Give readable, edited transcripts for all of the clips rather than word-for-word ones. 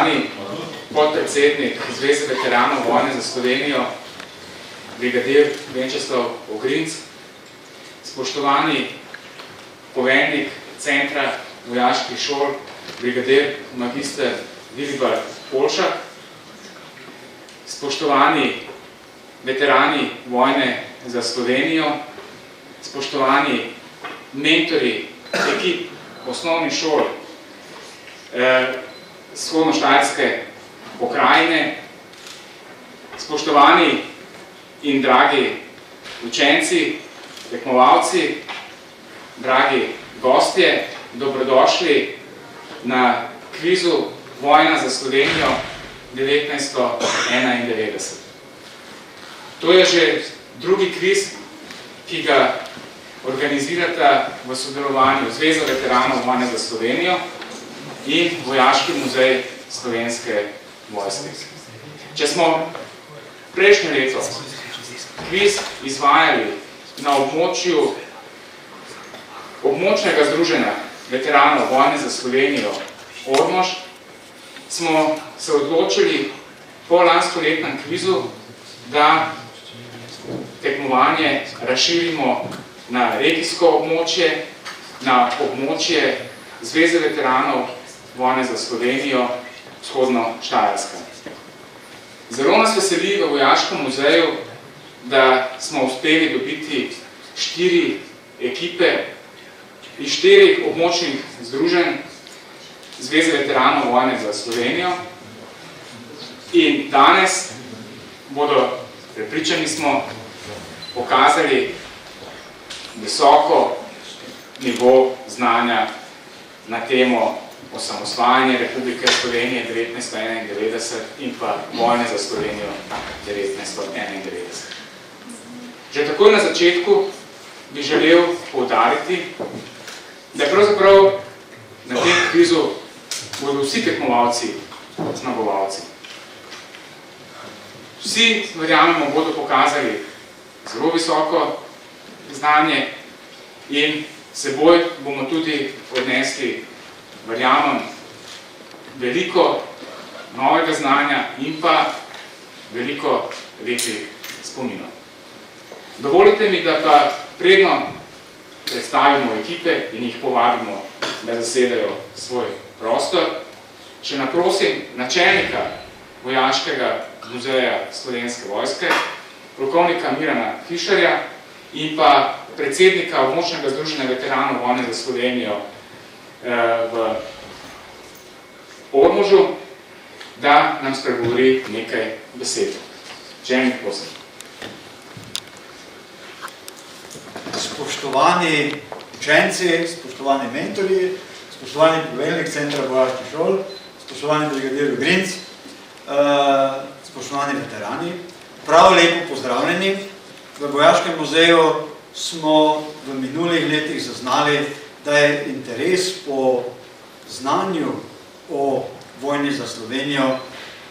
spoštovani podpredsednik Zveze veteranov vojne za Slovenijo, brigadir Venčeslav Ogrinc, spoštovani poveljnik Centra vojaških šol, brigadir magister Vilibald Polšak, spoštovani veterani vojne za Slovenijo, spoštovani mentori ekip osnovnih šol vzhodnoštajerske pokrajine, spoštovani in dragi učenci, tekmovalci, dragi gostje, dobrodošli na kvizu Vojna za Slovenijo 1991. To je že drugi kviz, ki ga organizirata v sodelovanju Zveza veteranov vojne za Slovenijo in Vojaški muzej Slovenske vojske. Če smo prejšnje leto kviz izvajali na območju območnega združenja veteranov vojne za Slovenijo Ormož, smo se odločili po lanskoletnem kvizu, da tekmovanje razširimo na regijsko območje, na območje Zveze veteranov vojne za Slovenijo vzhodno-štajerska. Zelo nas veseli v Vojaškem muzeju, da smo uspeli dobiti 4 ekipe iz 4 območnih združenj Zveze veteranov vojne za Slovenijo in danes bodo, prepričani smo, pokazali visoko nivo znanja na temo osamosvajanja Republike Slovenije 1991 in pa vojne za Slovenijo 1991. Že takoj na začetku bi želel poudariti, da pravzaprav na tem kvizu bodo vsi tekmovalci zmagovalci. Vsi, verjamemo, bodo pokazali zelo visoko znanje in seboj bomo tudi odnesli, verjamem, veliko novega znanja in pa veliko lepih spominov. Dovolite mi, da pa predno predstavimo ekipe in jih povabimo, da zasedajo svoj prostor. Še naprosim načelnika Vojaškega muzeja Slovenske vojske, polkovnika Mirana Fišerja in pa predsednika območnega združenja veteranov vojne za Slovenijo v Ormožu, da nam spregovori nekaj besed. Načelnik, prosim. Spoštovani učenci, spoštovani mentorji, spoštovani poveljnik Centra vojaških šol, spoštovani brigadir Ogrinc, spoštovani veterani, prav lepo pozdravljeni. V Vojaškem muzeju smo v minulih letih zaznali, da je interes po znanju o vojni za Slovenijo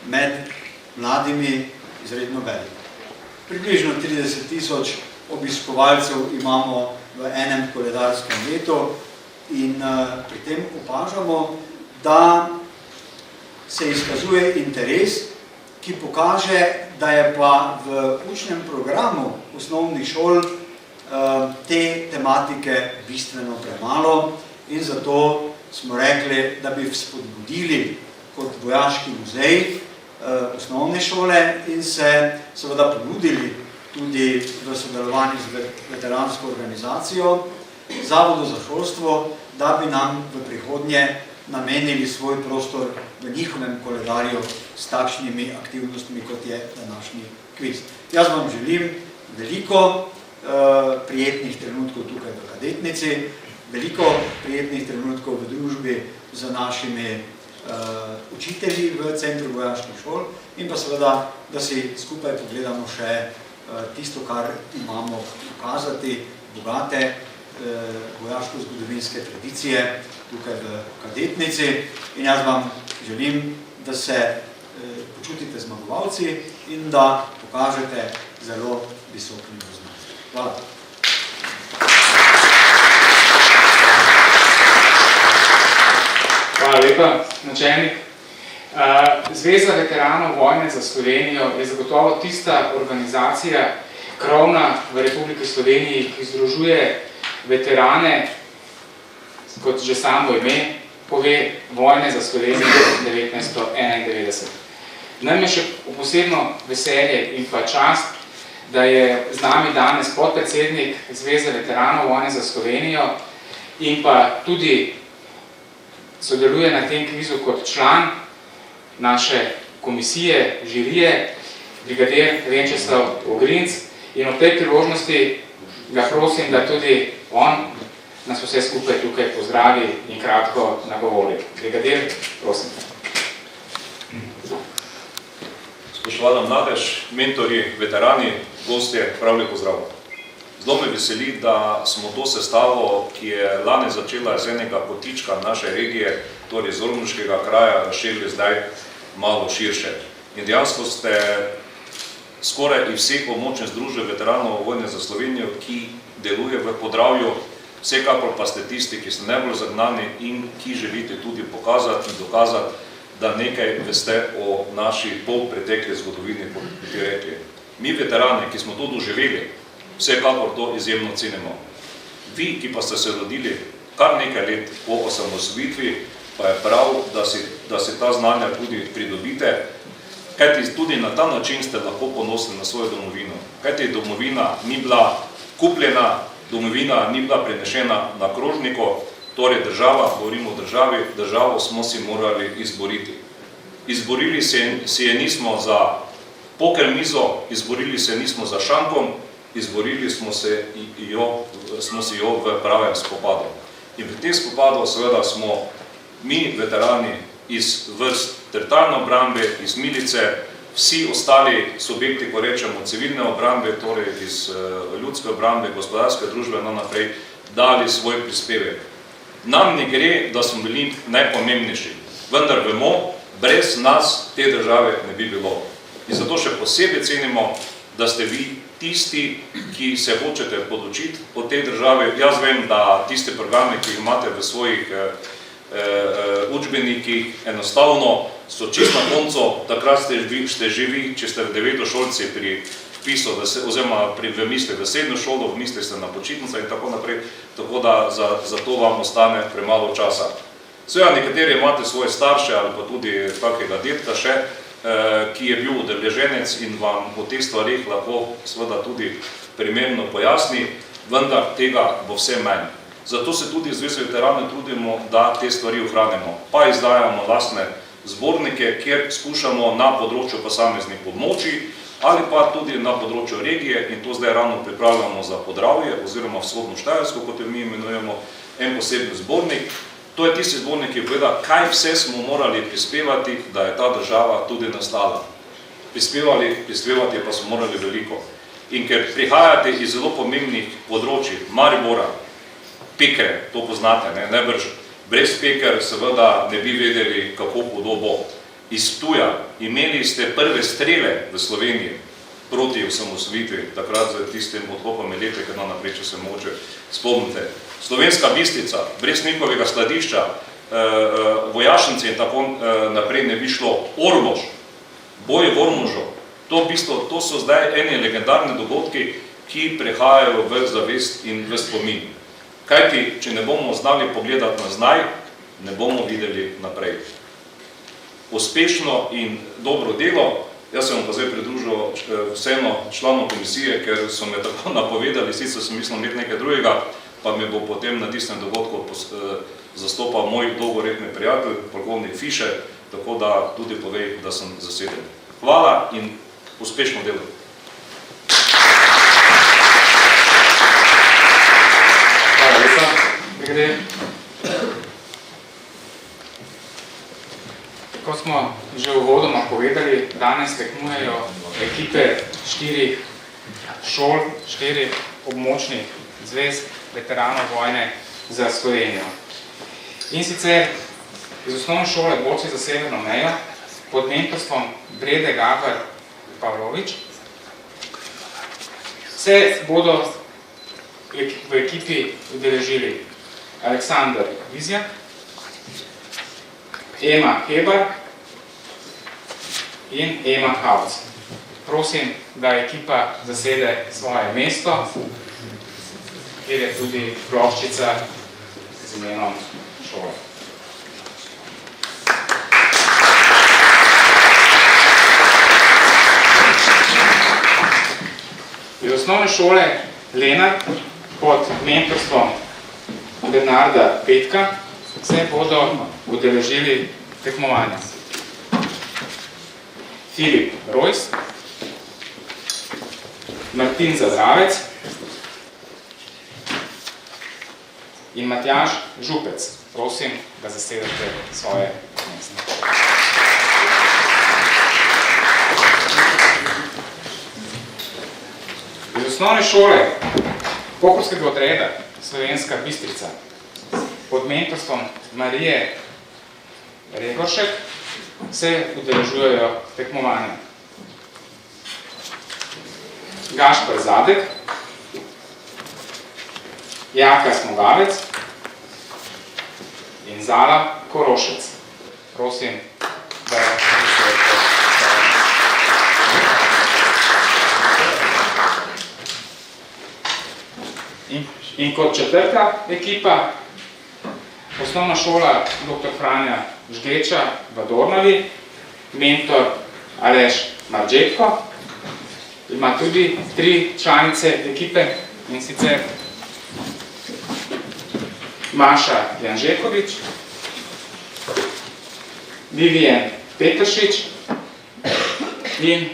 med mladimi izredno velik. Približno 30 000 obiskovalcev imamo v enem koledarskem letu in pri tem opažamo, da se izkazuje interes, ki pokaže, da je pa v učnem programu osnovnih šol te tematike bistveno premalo in zato smo rekli, da bi spodbudili kot Vojaški muzej osnovne šole in se seveda ponudili tudi v sodelovanju z veteransko organizacijo Zavodu za šolstvo, da bi nam v prihodnje namenili svoj prostor v njihovem koledarju s takšnimi aktivnostmi, kot je današnji kviz. Jaz vam želim veliko prijetnih trenutkov tukaj v kadetnici, veliko prijetnih trenutkov v družbi z našimi učitelji v Centru vojaških šol in pa seveda, da si skupaj pogledamo še tisto, kar imamo pokazati, bogate vojaško-zgodovinske tradicije tukaj v kadetnici. In jaz vam želim, da se počutite zmagovalci in da pokažete zelo visok nivo znanja. Hvala. Hvala lepa, načelnik. Zveza veteranov vojne za Slovenijo je zagotovo tista organizacija krovna v Republiki Sloveniji, ki združuje veterane, kot že samo ime pove, vojne za Slovenijo 1991. Nam je še posebno veselje in pa čast, da je z nami danes podpredsednik Zveze veteranov vojne za Slovenijo in pa tudi sodeluje na tem kvizu kot član naše komisije, žirije, brigadir Venčeslav Ogrinc, in ob tej priložnosti ga prosim, da tudi on nas vse skupaj tukaj pozdravi in kratko nagovori. Brigadir, prosim. Spoštovana mladež, mentori, veterani, gostje, prav lep pozdrav. Zelo me veseli, da smo to sestavo, ki je lani začela iz enega kotička naše regije, torej iz Ormoškega kraja, razširili zdaj malo širše. In dejansko ste skoraj vseh območnih združenj veteranov vojne za Slovenijo, ki deluje v Podravju, vsekakor pa ste tisti, ki ste najbolj zagnani in ki želite tudi pokazati in dokazati, da nekaj veste o naši polpretekli zgodovini, kot bi rekli. Mi veterani, ki smo to doživeli, vsekakor to izjemno cenimo. Vi, ki pa ste se rodili kar nekaj let po osamosvojitvi, pa je prav, da si ta znanja tudi pridobite, kajti tudi na ta način ste lahko ponosni na svojo domovino. Kajti domovina ni bila kupljena, domovina ni bila prenešena na krožniku, torej država, govorimo o državi, državo smo si morali izboriti. Izborili si je nismo za poker mizo, izborili se nismo za šankom, izborili smo si jo v pravem spopadu. In pri tem spopadu seveda smo mi, veterani, iz vrst teritorialne obrambe, iz milice, vsi ostali subjekti, ko rečemo civilne obrambe, torej iz ljudske obrambe, gospodarske družbe, naprej, dali svoj prispevek. Nam ne gre, da smo bili najpomembnejši, vendar vemo, brez nas te države ne bi bilo. In zato še posebej cenimo, da ste vi tisti, ki se hočete podočiti o tej državi. Jaz vem, da tiste programe, ki jih imate v svojih učbenikih, enostavno so čisto na koncu, takrat ste živi, če ste devetošolci pri vpisu, oziroma v misli v srednjo šolo, v misli ste na počitnico in tako naprej, tako da za to vam ostane premalo časa. Seveda, nekateri imate svoje starše ali pa tudi takega detka še, ki je bil udeleženec in vam o teh stvarih lahko seveda tudi primerno pojasni, vendar tega bo vse manj. Zato se tudi Zveze veteranov trudimo, da te stvari ohranimo. Pa izdajamo lastne zbornike, kjer skušamo na področju posameznih območij ali pa tudi na področju regije, in to zdaj ravno pripravljamo za Podravje oziroma Vzhodno Štajersko, kot jo mi imenujemo, en poseben zbornik. To je tisti zbornik, ki poveda, kaj vse smo morali prispevati, da je ta država tudi nastala. Prispevati pa smo morali veliko. In ker prihajate iz zelo pomembnih področij, Maribora, Pekre, to poznate, najbrž brez Peker seveda ne bi vedeli, kako hudo bo. Iz Ptuja imeli ste prve strele v Sloveniji proti osamosvojitvi, takrat z tistim odhopom elektrike, naprej, če se mogoče spomnite. Slovenska Bistrica, brez njihovega skladišča, vojašnice in tako naprej ne bi šlo. Ormož, boj v Ormožu, to so zdaj eni legendarni dogodki, ki prehajajo v zavest in v spomin. Kajti, če ne bomo znali pogledati nazaj, ne bomo videli naprej. Uspešno in dobro delo, jaz sem pa zdaj pridružil vseeno članom komisije, ker so me tako napovedali, sicer sem mislil imeti nekaj drugega, pa me bo potem na tistem dogodku zastopal moj dolgoletni prijatelj, polkovnik Fišer, tako da tudi povej, da sem zaseden. Hvala in uspešno delo. Hvala lepa, brigadir. Kot smo že uvodoma povedali, danes tekmujejo ekipe 4 šol, 4 območnih zvez veteranov vojne za Slovenijo. In sicer iz osnovne šole Borci za severno mejo pod mentorstvom Brede Gaber Pavlovič se bodo v ekipi udeležili Aleksandar Vizjak, Ema Hebar, in Ema Havc. Prosim, da ekipa zasede svoje mesto, kjer je tudi ploščica z imenom šole. Iz osnovne šole Lenart pod mentorstvom Bernarda Petka se bodo udeležili tekmovanja. Filip Rojs, Martin Zadravec in Matjaž Župec. Prosim, da zasedete svoje mesta. Iz osnovne šole Pohorskega odreda Slovenska Bistrica pod mentorstvom Marije Regoršek se udeležujejo tekmovanja. Gašper Zadek, Jaka Smogavec in Zala Korošec. Prosim, da in kot četrta ekipa, osnovna šola dr. Franja Žgeča v Dornavi, mentor Aleš Marđetko, ima tudi 3 članice ekipe, in sicer Maša Janžekovič, Vivian Petršič in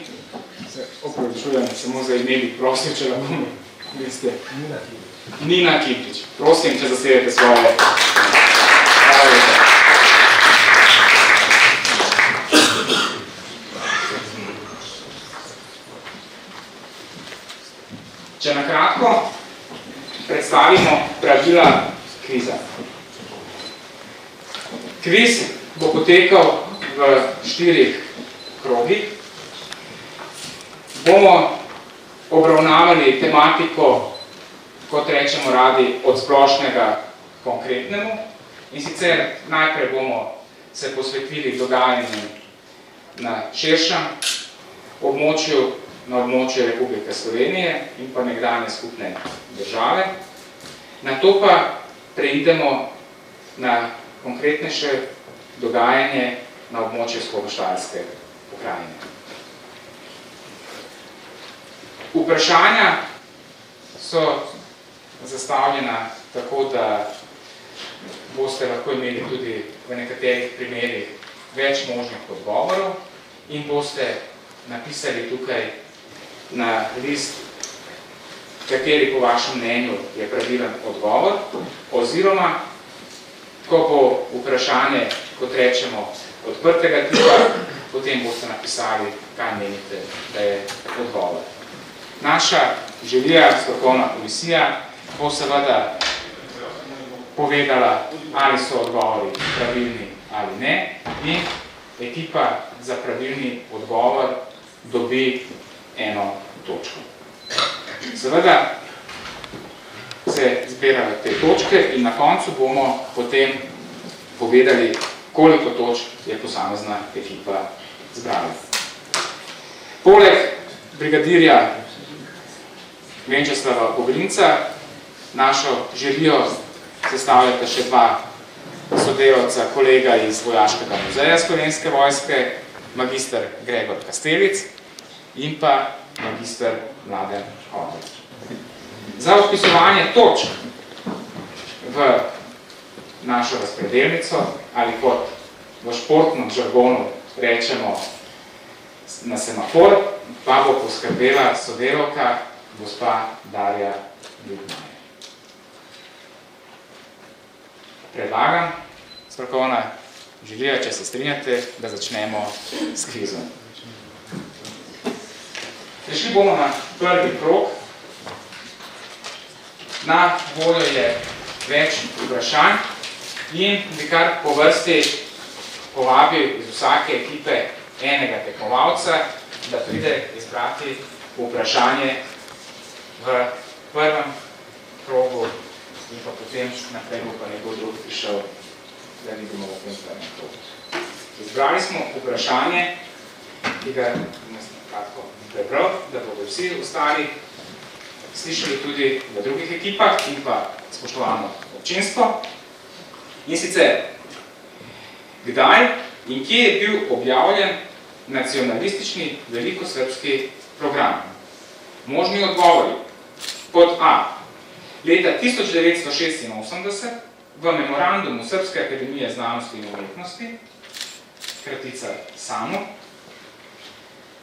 se opravičujem samo za imeli, prosim, če lahko mi veste. Nina Kipič. Prosim, če zasedete svoje. Hvala lepa. Če nakratko predstavimo pravila kviza. Kviz bo potekal v 4 krogih. Bomo obravnavali tematiko, kot rečemo radi, od splošnega konkretnemu. In sicer najprej bomo se posvetili dogajanjem na širšem območju, na območju Republike Slovenije in pa nekdanje skupne države. Nato pa preidemo na konkretnejše dogajanje na območju Štajerske pokrajine. Vprašanja so zastavljena tako, da boste lahko imeli tudi v nekaterih primerih več možnih odgovorov in boste napisali tukaj na list, kateri po vašem mnenju je pravilen odgovor, oziroma, ko bo vprašanje, kot rečemo, odprtega tipa, potem boste napisali, kaj menite, da je odgovor. Naša želja, strokovna komisija, bo seveda povedala, ali so odgovori pravilni ali ne, in ekipa za pravilni odgovor dobi 1 točko. Seveda se zbirajo te točke in na koncu bomo potem povedali, koliko točk je posamezna ekipa zbrala. Poleg brigadirja Venčeslava Ogrinca našo želijo sestavljata še 2 sodelavca, kolega iz Vojaškega muzeja Slovenske vojske, magister Gregor Kastelic in pa magister Mladen Hodler. Za vpisovanje točk v našo razpredelnico, ali kot v športnem žargonu rečemo na semafor, pa bo poskrbela sodelavka gospa Darja Ljubmaj. Predlagam, strokovna želja, če se strinjate, da začnemo s kvizom. Prišli bomo na prvi krog. Na voljo je več vprašanj in bi kar po vrsti povabil iz vsake ekipe enega tekmovalca, da pride izbrati vprašanje v prvem krogu in pa potem naprej bo pa nekdo drug prišel, da ni bomo v tem prvem krogu. Izbrali smo vprašanje ki ga kratko prebral, da bodo vsi ostali slišali tudi v drugih ekipah in pa spoštovano občinstvo. In sicer, kdaj in kje je bil objavljen nacionalistični velikosrpski program? Možni odgovori. Pod A. Leta 1986 v memorandumu Srpske akademije znanosti in umetnosti, kratica SAMO.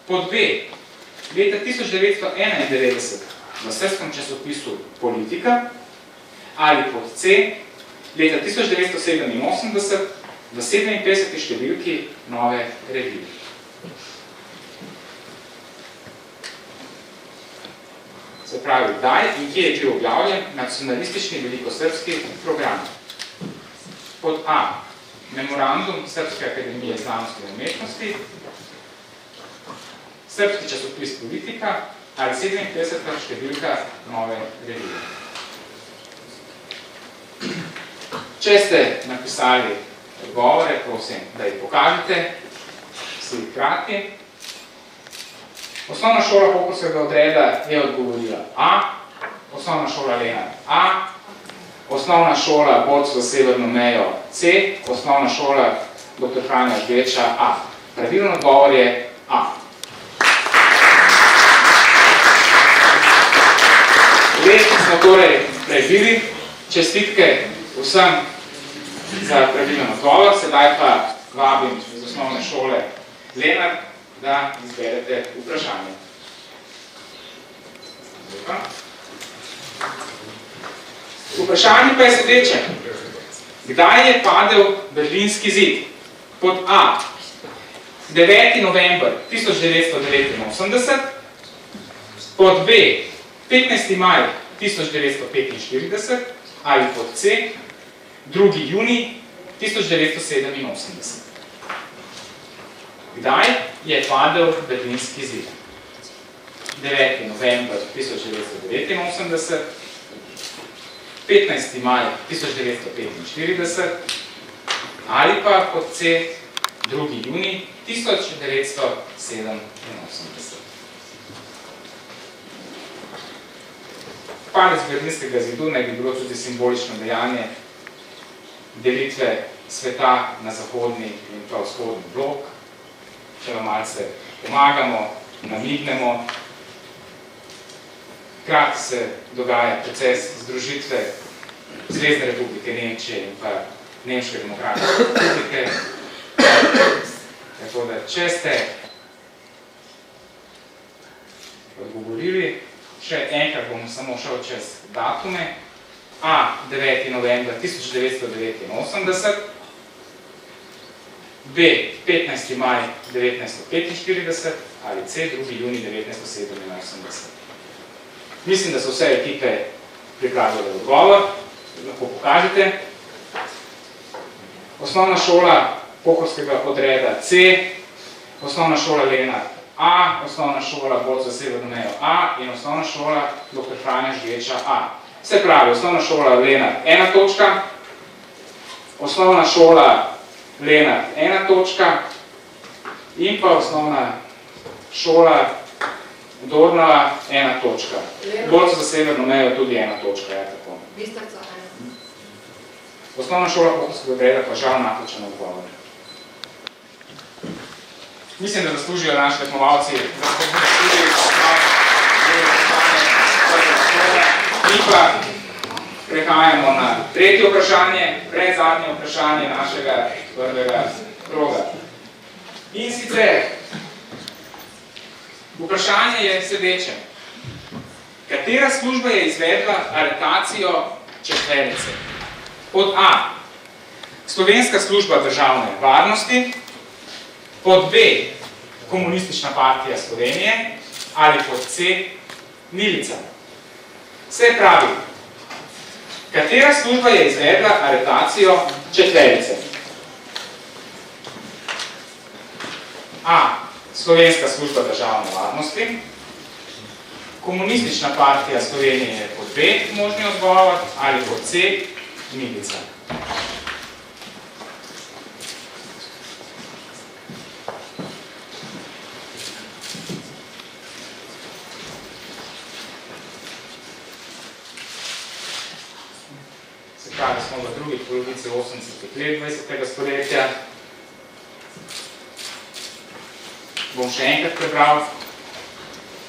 Pod B. Leta 1991 v srpskem časopisu Politika. Ali pod C. Leta 1987 v 57. številki Nove revije. Se pravi, kdaj in kje je bil objavljen nacionalistični velikosrpski program? Pod A. Memorandum Srpske akademije znanosti in umetnosti, srpski časopis Politika ali 57. številka Nove revije. Če ste napisali odgovore, prosim, da jih pokažete, vsi hkrati. Osnovna šola Pohorskega odreda je odgovorila A, osnovna šola Lenart A, osnovna šola Borc v severno mejo C, osnovna šola dr. Franja Žgeča A. Pravilen odgovor je A. Let smo torej prebili, čestitke vsem za pravilen odgovor, sedaj pa vabim iz osnovne šole Lenart, da izberete vprašanje. Vprašanje pa je sledeče. Kdaj je padel Berlinski zid? Pod A. 9. november 1989, pod B. 15. maj 1945 ali pod C. 2. junij 1987. Kdaj je padel Berlinski zid? 9. november 1989, 15. maj 1945 ali pa pod C. 2. junij 1987. Padec Berlinskega zidu naj bi bilo tudi simbolično dejanje delitve sveta na zahodni in pa vzhodni blok. Če vam malce pomagamo, namignemo. Hkrati se dogaja proces združitve Zvezne republike Nemčije in pa Nemške demokratične republike. Tako da, če ste odgovorili, še enkrat bomo samo šel čez datume. A. 9. november 1989, B. 15. maj 1945 ali C. 2. junij 1987. Mislim, da so vse ekipe pripravile odgovor. Lahko pokažete. Osnovna šola Pohorskega odreda C, osnovna šola Lenart A, osnovna šola Borc za severno mejo A in osnovna šola dr. Franja Žgeča A. Se pravi, osnovna šola Lenart 1 točka, osnovna šola Lenart 1 točka in pa osnovna šola Dornava 1 točka. Borc za severno mejo tudi 1 točka, je tako. Osnovna šola Pohorskega odreda pa žal napačen odgovor. Mislim, da zaslužijo naši tekmovalci, da se bodo tudi in pa prehajamo na tretje vprašanje, predzadnje vprašanje našega prvega kroga. In sicer, vprašanje je sledeče. Katera služba je izvedla aretacijo četverice? Pod A. Slovenska služba državne varnosti, pod B. Komunistična partija Slovenije ali pod C. Milica. Se pravi, katera služba je izvedla aretacijo četverice? A. Slovenska služba državne varnosti, Komunistična partija Slovenije je pod B možni odgovor ali pod C. Milica. končali smo v drugi polovici 80. let 20. stoletja. Bom še enkrat prebral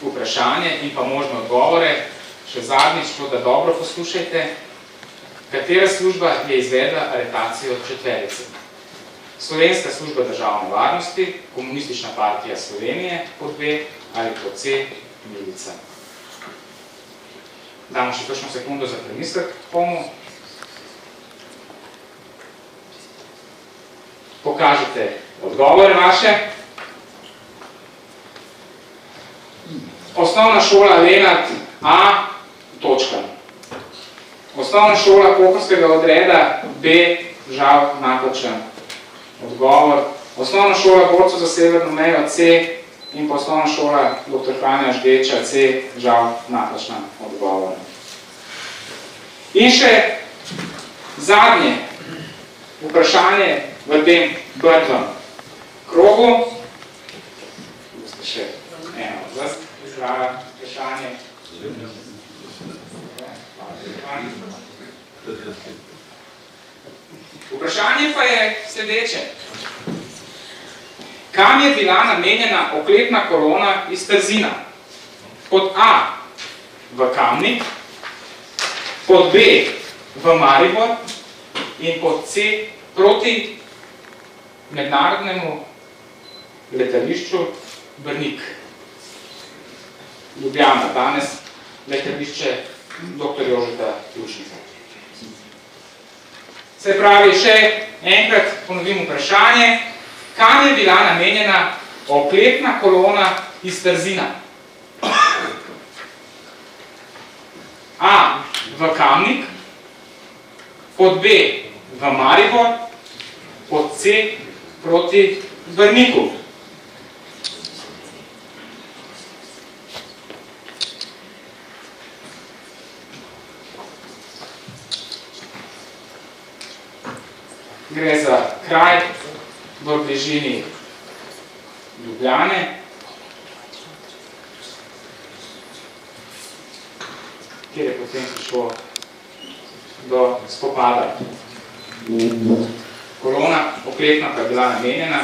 vprašanje in pa možne odgovore. Še zadnjič, to, da dobro poslušajte. Katera služba je izvedla aretacijo četverice? Slovenska služba državne varnosti, Komunistična partija Slovenije pod B ali pod C, milica. Damo še kakšno sekundo za premislek komu. Pokažite odgovore vaše. Osnovna šola Lenart A, točka. Osnovna šola Pohorskega odreda B, žal napačen odgovor. Osnovna šola Borcev za severno mejo C in pa osnovna šola dr. Franja Ždeča C, žal napačna odgovor. In še zadnje vprašanje v tem prvem krogu. Boste še eno od vas izbrala vprašanje. Vprašanje pa je sledeče. Kam je bila namenjena oklepna kolona iz Trzina? Pod A v Kamnik, pod B v Maribor in pod C proti mednarodnemu letališču Brnik. Ljubljana, danes letališče dr. Jožeta Pljučnika. Se pravi, še enkrat ponovim vprašanje. Kam je bila namenjena oklepna kolona iz Trzina? A v Kamnik, pod B v Maribor, pod C proti Brniku. Gre za kraj v bližini Ljubljane, kjer je potem prišlo do spopada. Kolona oklepna pa je bila namenjena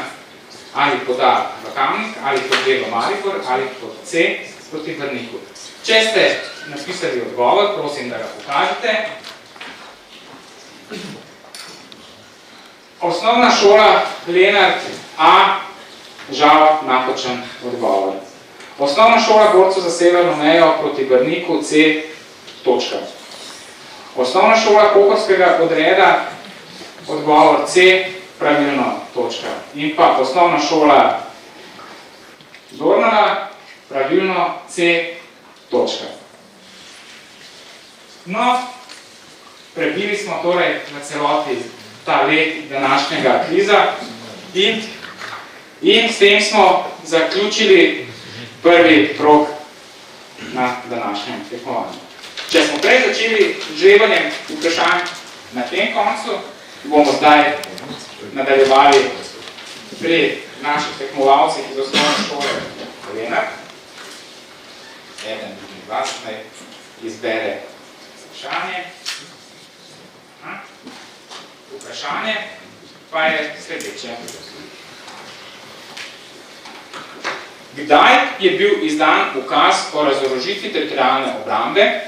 ali pod A v Kamnik, ali pod B v Maribor, ali pod C proti Brniku. Če ste napisali odgovor, prosim, da ga pokažete. Osnovna šola Lenart A, žal napačen odgovor. Osnovna šola Borcev za severno mejo proti Brniku C, točka. Osnovna šola Pohorskega odreda, odgovor C, pravilno, točka. In pa osnovna šola Dornava, pravilno C, točka. No, prebili smo torej na celoti ta let današnjega kviza in s tem smo zaključili prvi krog na današnjem tekmovanju. Če smo prej začeli z žrebanjem vprašanj na tem koncu, bomo zdaj nadaljevali pri naših tekmovalcih iz osnovne šole Lenart. Eden iz vas naj izbere vprašanje. Vprašanje pa je sledeče. Kdaj je bil izdan ukaz o razorožitvi teritorialne obrambe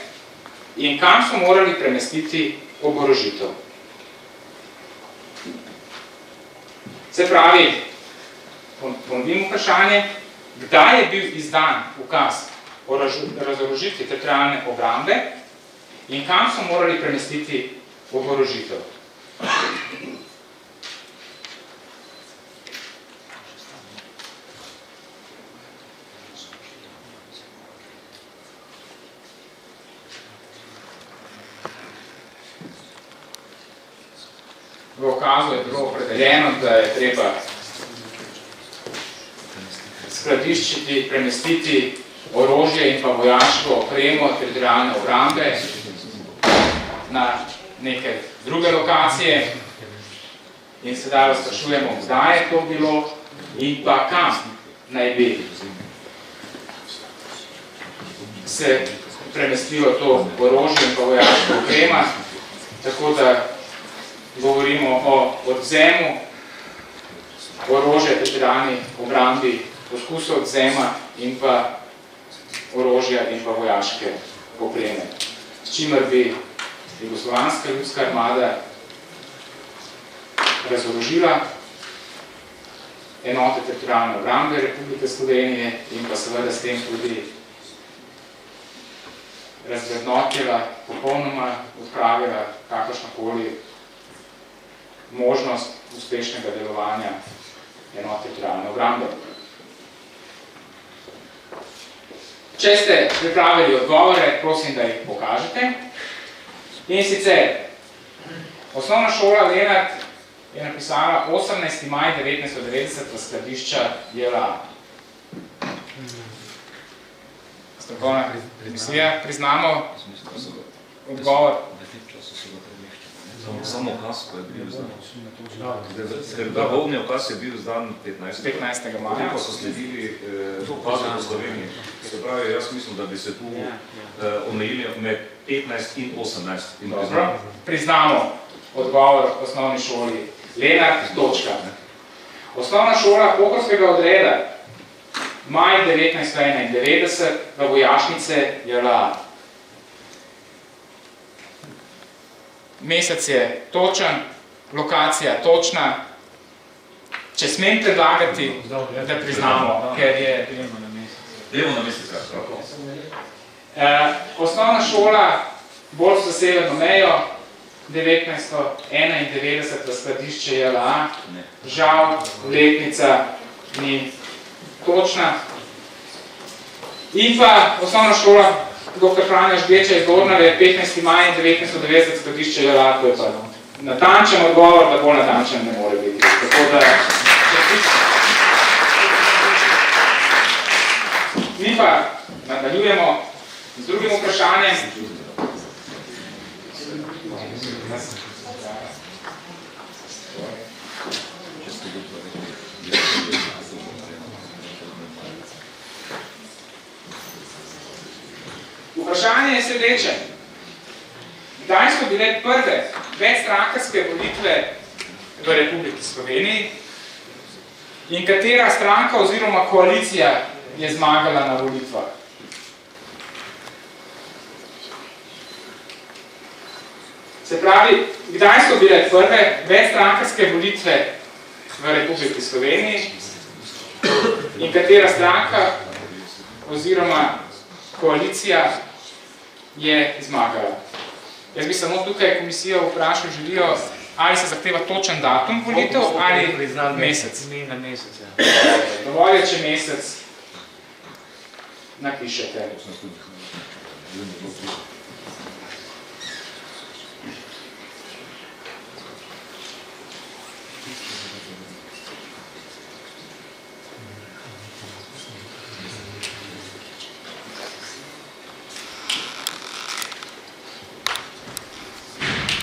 in kam so morali premestiti oborožitev? Se pravi, ponovim vprašanje, kdaj je bil izdan ukaz o razorožitvi teritorialne obrambe in kam so morali premestiti oborožitev? V ukazu je bilo opredeljeno, da je treba skladiščiti, premestiti orožje in pa vojaško opremo teritorialne obrambe na neke druge lokacije. In sedaj vas sprašujemo, kdaj je to bilo in pa kam naj bi se premestilo to orožje in pa vojaško oprema, tako da govorimo o odvzemu orožja veterani, obrambi, poskusu odvzema in pa orožja in pa vojaške opreme. S čimer bi Jugoslovanska ljudska armada razorožila enote teritorialne obrambe Republike Slovenije in pa seveda s tem tudi razvrednotila, popolnoma odpravila kakršnakoli možnost uspešnega delovanja enote teritorialne obrambe. Če ste pripravili odgovore, prosim, da jih pokažete. In sicer, osnovna šola Lenart je napisala 18. maj 1990 v skladišča JLA. Strokovna komisija, priznamo odgovor. Samo ukaz, ko je bil zdan. Ker vrhovni ukaz je bil zdan 15. maja. Pa so sledili ukaze po Sloveniji. Se pravi, jaz mislim, da bi se tu omejili med 15 in 18. Dobro, priznamo odgovor osnovni šoli Lenart, točka. Osnovna šola Pohorskega odreda, maj 1991, v vojašnice JLA. Mesec je točen, lokacija točna. Če smem predlagati, da priznamo, ker je... Demo na mesec, osnovna šola, bolj za severno mejo, 1991 v skladišče JLA. Žal, letnica ni točna. In pa osnovna šola dr. Franja Žgeča iz Dornave, 15. maj 1990 skladišče JLA, to je pa natančen odgovor, da bolj natančen ne more biti. Tako da... Mi pa nadaljujemo z drugim vprašanjem. Vprašanje je sledeče. Kdaj so bile prve večstrankarske volitve v Republiki Sloveniji in katera stranka oziroma koalicija je zmagala na volitvah? Se pravi, kdaj so bile prve večstrankarske volitve v Republiki Sloveniji in katera stranka oziroma koalicija je zmagala? Jaz bi samo tukaj komisijo vprašal, želijo, ali se zahteva točen datum volitev ali mesec. Dovolj je, če mesec napišete.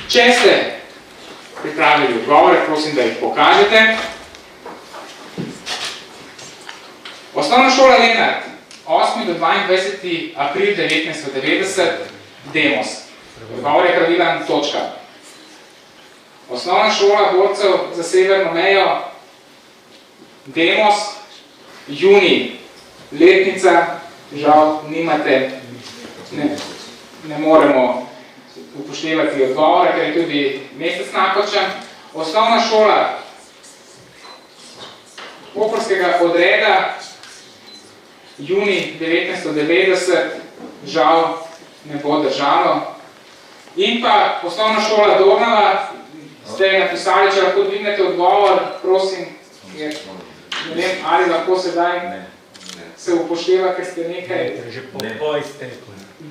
Če ste pripravili odgovore, prosim, da jih pokažete. Osnovna šola Lenart, 8. do 22. april 1990, Demos. Odgovor je pravilen, točka. Osnovna šola borcev za severno mejo, Demos, junij, letnica, žal nimate, ne moremo upoštevati odgovore, ker je tudi mesec napačen. Osnovna šola Pohorskega odreda, junij 1990, žal ne bo držalo. In pa osnovna šola Dornava, ste napisali, če lahko dvignete odgovor, prosim, ne vem, ali lahko sedaj se upošteva, ker ste nekaj...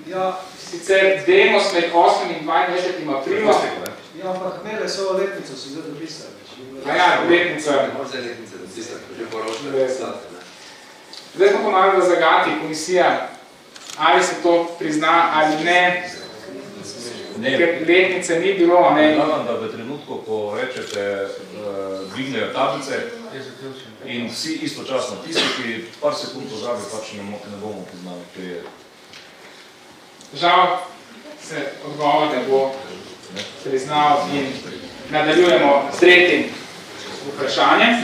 Ja, sicer Demos med 8. in 22. aprilom. Ja, ampak imele so letnico, so zdaj dopisali. Ja, letnica. Zdaj smo pomagali zagati komisija, ali se to prizna ali ne, ker letnice ni bilo. Predlagam, da v trenutku, ko rečete, dvignejo tablice in vsi istočasno, tisti, ki par sekund pozabi, pač ne bomo poznali, ker je... Žal se odgovor ne bo priznal in Nadaljujemo s tretjim vprašanjem.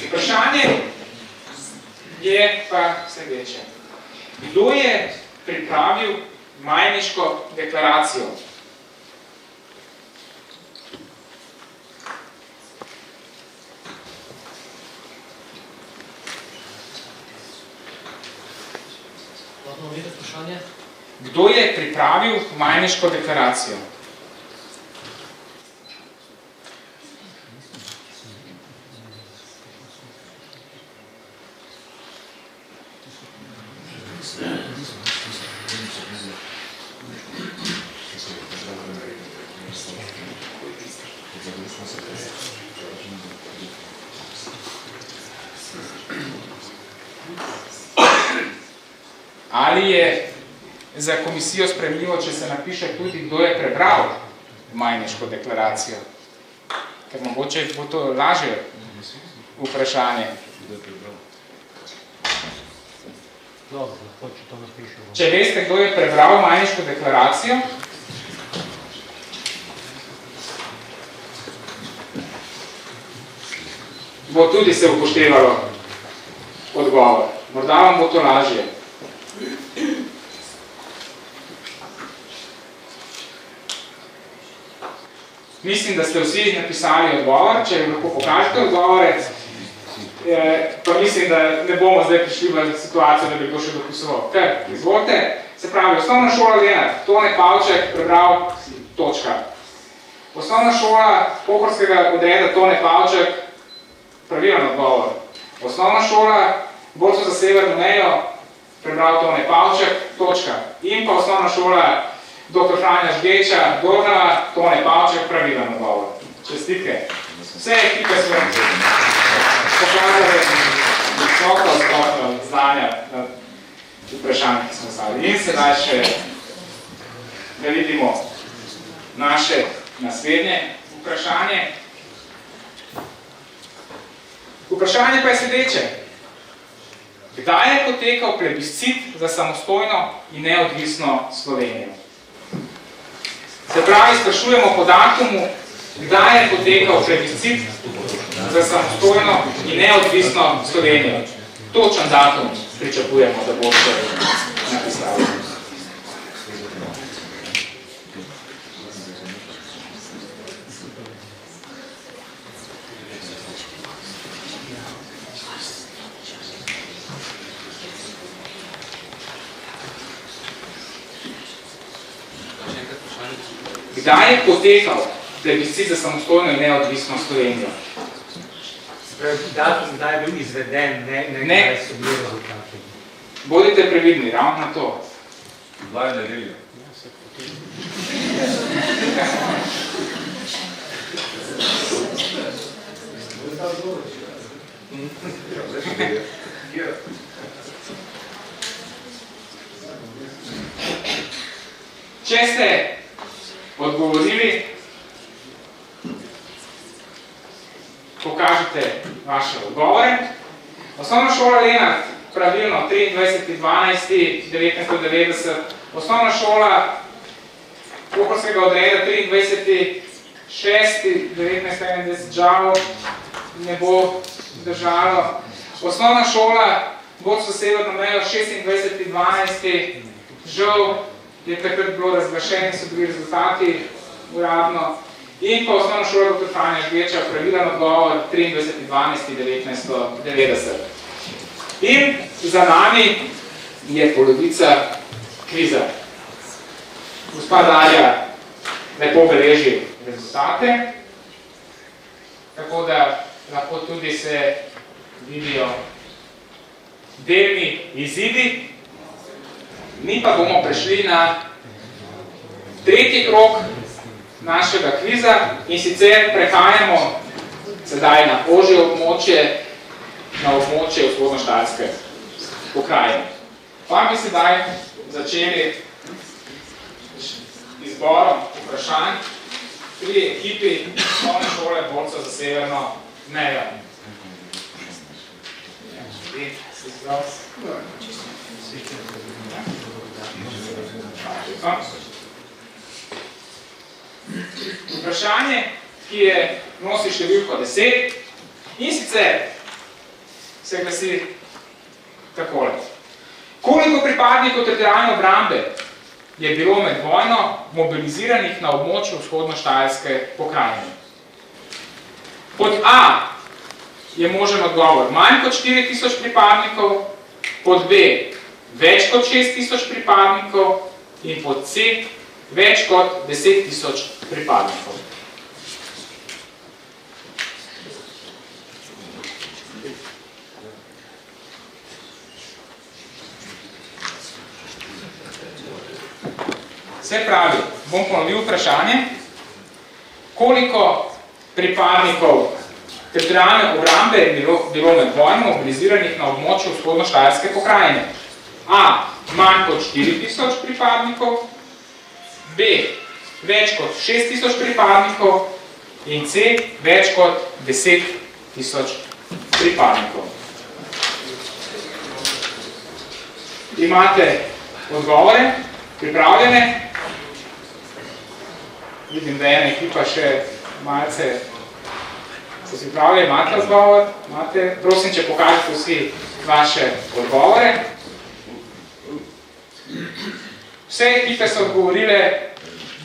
Vprašanje je pa sledeče. Kdo je pripravil Majniško deklaracijo? Kdo je pripravil Majniško deklaracijo? Ali je za komisijo sprejemljivo, če se napiše tudi, kdo je prebral Majniško deklaracijo? Ker mogoče bo to lažje vprašanje. Če veste, kdo je prebral Majniško deklaracijo, bo tudi se upoštevalo odgovor. Morda vam bo to lažje. Mislim, da ste vsi napisali odgovor, če jim lahko pokažete odgovore, pa mislim, da ne bomo zdaj prišli v situacijo, da bi to še dopisoval. Ker, izvolite, se pravi, osnovna šola Lenart, Tone Pavček, prebral, točka. Osnovna šola Pohorskega odreda Tone Pavček, pravilen odgovor. Osnovna šola Borco za severno mejo, prebral Tone Pavček, točka. In pa osnovna šola dr. Franja Žgeča, Dornava, Tone Pavček, pravilen odgovor. Čestitke. Vse ekipe so pokazali visoko stopnjo znanja na vprašanje, ki smo stavili. In sedaj še, da vidimo naše naslednje vprašanje. Vprašanje pa je sledeče. Kdaj je potekal plebiscit za samostojno in neodvisno Slovenijo? Se pravi, sprašujemo po datumu, kdaj je potekal plebiscit za samostojno in neodvisno Slovenijo. Točen datum pričakujemo, da boste napisali. Kdaj je potekal plebiscit za samostojno in neodvisno Slovenijo? Datum, kdaj je bil izveden, ne kdaj so bili rezultati. Bodite previdni, ravno na to. Bila je nedelja. Če ste odgovorili, pokažite vaše odgovore. Osnovna šola Lenart, pravilno 23.12.1990, osnovna šola Pohorskega odreda 23.6.1991, žal ne bo držalo. Osnovna šola Borco za severno mejo 26.12. žal je takrat bilo razglašeni, so bili rezultati uradno. In pa osnovna šola dr. Franja Žgeča, pravilen odgovor 23.12.1990. In za nami je polovica kviza. Gospa Darja lepo beleži rezultate, tako da lahko tudi se vidijo delni izidi. Mi pa bomo prešli na tretji krog našega kviza in sicer prehajamo sedaj na ožje območje, na območje vzhodnoštajerske pokrajine. Pa bi sedaj začeli izborom vprašanj pri ekipi osnovne šole borcev za severno mejo. Vprašanje, ki je nosi številko 10 in sicer se glasi takole. Koliko pripadnikov teritorialne obrambe je bilo med vojno mobiliziranih na območju vzhodno-štajerske pokrajine? Pod A je možen odgovor manj kot 4000 pripadnikov, pod B več kot 6000 pripadnikov in pod C več kot 10 000 pripadnikov. Se pravi, bom ponovil vprašanje, koliko pripadnikov teritorialne obrambe je bilo med vojno mobiliziranih na območju vzhodno-štajerske pokrajine. A. Manj kot 4000 pripadnikov, B. Več kot 6000 pripadnikov in C. Več kot 10 000 pripadnikov. Imate odgovore pripravljene? Vidim, da je ena ekipa še malce se pripravlja, imate odgovor? Prosim, če pokažete vsi vaše odgovore. Vse ekipe so odgovorile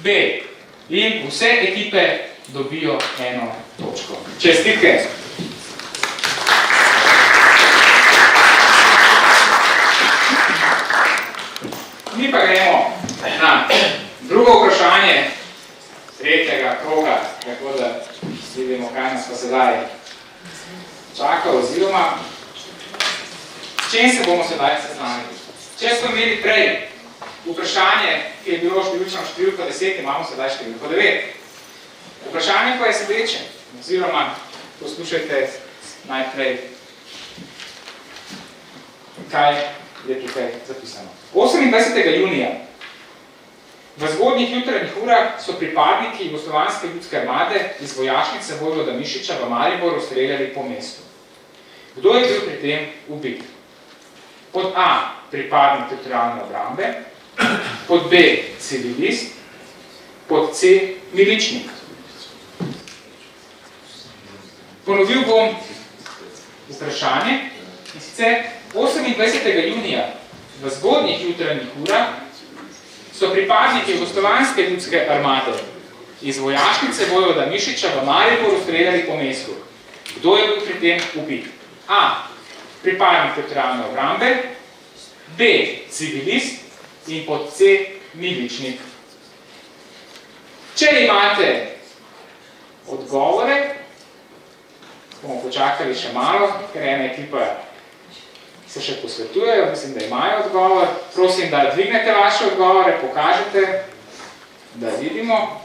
B in vse ekipe dobijo eno točko. Čestitke! Mi pa gremo na drugo vprašanje tretjega kroga, tako da vidimo, kaj nas pa sedaj čaka oziroma s čem se bomo sedaj seznanili. Če smo imeli prej vprašanje, ki je bilo številčno številko 10, imamo sedaj številko 9. Vprašanje pa je sledeče, oziroma poslušajte najprej, kaj je tukaj zapisano. 28. junija v zgodnjih jutranjih urah so pripadniki Jugoslovanske ljudske armade iz vojašnice Vojvoda Mišiča v Mariboru streljali po mestu. Kdo je bil pri tem ubit? Pod A. Pripadnik teritorialne obrambe, pod B. Civilist, pod C. Miličnik. Ponovil bom vprašanje, in sicer 28. junija v zgodnjih jutranjih urah so pripadniki Jugoslovanske ljudske armade iz vojašnice Vojvoda Mišiča v Mariboru streljali po mestu. Kdo je bil pri tem ubit? A. Pripadnik teritorialne obrambe, B. Civilist in pod C. Miličnik. Če imate odgovore, bomo počakali še malo, ker ena ekipa se še posvetujejo, mislim, da imajo odgovor. Prosim, da dvignete vaše odgovore, pokažete, da vidimo.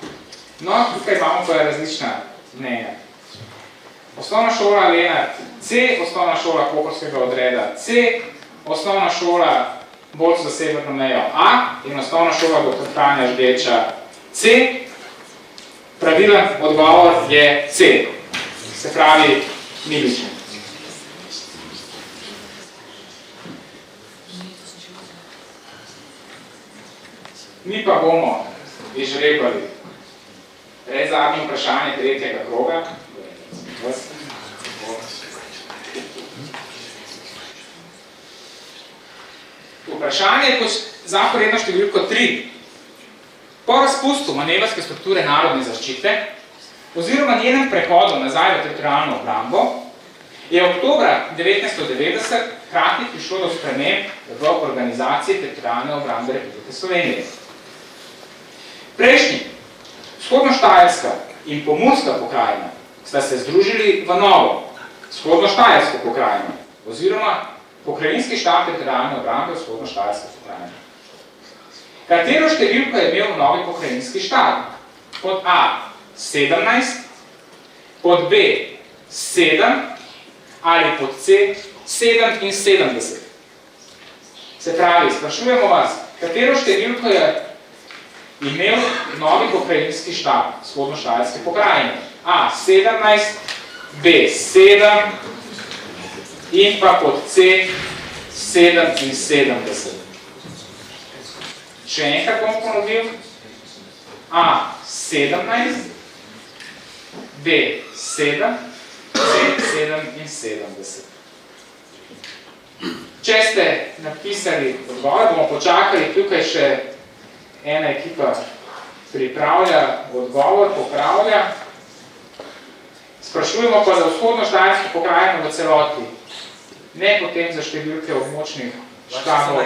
No, tukaj imamo pa različna mnenja. Osnovna šola Lenart C, osnovna šola Koprskega odreda C, osnovna šola Borcev za severno mejo A in osnovna šola Dr. Franja Žgeča C. Pravilen odgovor je C, se pravi Miličnik. Mi pa bomo izžrebali predzadnje vprašanje tretjega kroga. Vprašanje je kot zaporedno številko 3. Po razpustu manevrske strukture narodne zaščite oziroma njenem prehodu nazaj v teritorialno obrambo je oktobra 1990 hkrati prišlo do sprememb v organizaciji teritorialne obrambe Republike Slovenije. Prejšnji, vzhodno-štajerska in pomurska pokrajina sta se združili v novo vzhodno-štajersko pokrajino oziroma pokrajinski štab teritorialne obrambe vzhodno-štajerske pokrajine. Katero številko je imel novi pokrajinski štab? Pod A 17, pod B 7 ali pod C 77. Se pravi, sprašujemo vas, katero številko je imel novi pokrajinski štab vzhodnoštajerske pokrajine. A 17, B 7 in pa pod C 77. Še enkrat bom ponovil. A 17, B 7, C 77. Če ste napisali odgovor, bomo počakali, tukaj še ena ekipa pripravlja odgovor, popravlja. Sprašujemo pa za vzhodnoštajersko pokrajino v celoti, ne potem za številke območnih štabov.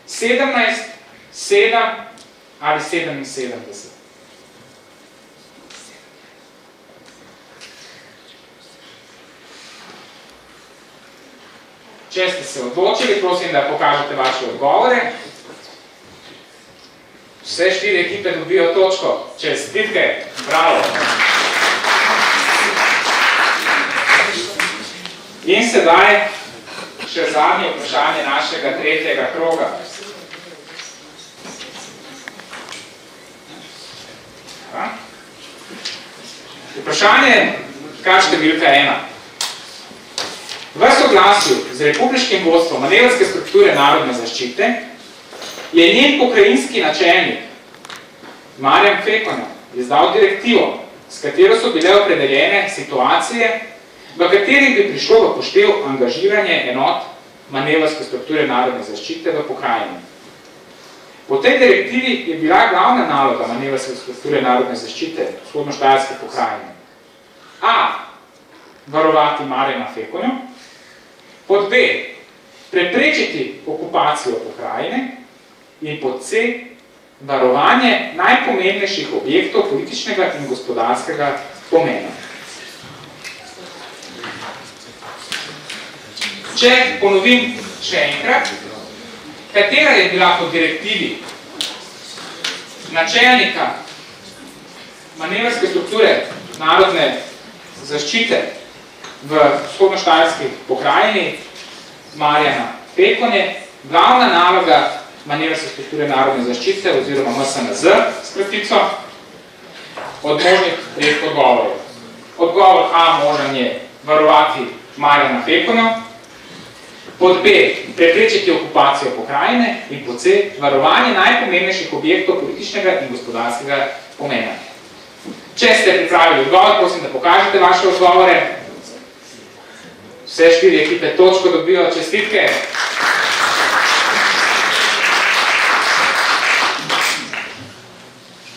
17, 7 ali 77. Če ste se odločili, prosim, da pokažete vaše odgovore. Vse 4 ekipe dobijo točko. Čestitke, bravo! In sedaj še zadnje vprašanje našega tretjega kroga. Vprašanje, kar številka 1. V soglasju z republiškim vodstvom manevrske strukture narodne zaščite je njen pokrajinski načelnik Marjan Fekonja izdal direktivo, s katero so bile opredeljene situacije, v katerih bi prišlo v poštev angažiranje enot manevrske strukture narodne zaščite v pokrajini. Po tej direktivi je bila glavna naloga manevrske strukture narodne zaščite vzhodnoštajerske pokrajine A. Varovati Marjana Fekonjo, pod B. Preprečiti okupacijo pokrajine in pod C. Varovanje najpomembnejših objektov političnega in gospodarskega pomena. Če ponovim še enkrat, katera je bila po direktivi načelnika manevrske strukture narodne zaščite v vzhodnoštajerski pokrajini Marjana Fekonje, glavna naloga manevrske strukture narodne zaščite oziroma MSNZ s kratico, od možnih treh odgovorov. Odgovor A možen je varovati Marjana Fekonjo, pod B preprečiti okupacijo pokrajine in pod C varovanje najpomembnejših objektov političnega in gospodarskega pomena. Če ste pripravili odgovor, prosim, da pokažete vaše odgovore. Vse 4 ekipe točko dobijo, čestitke.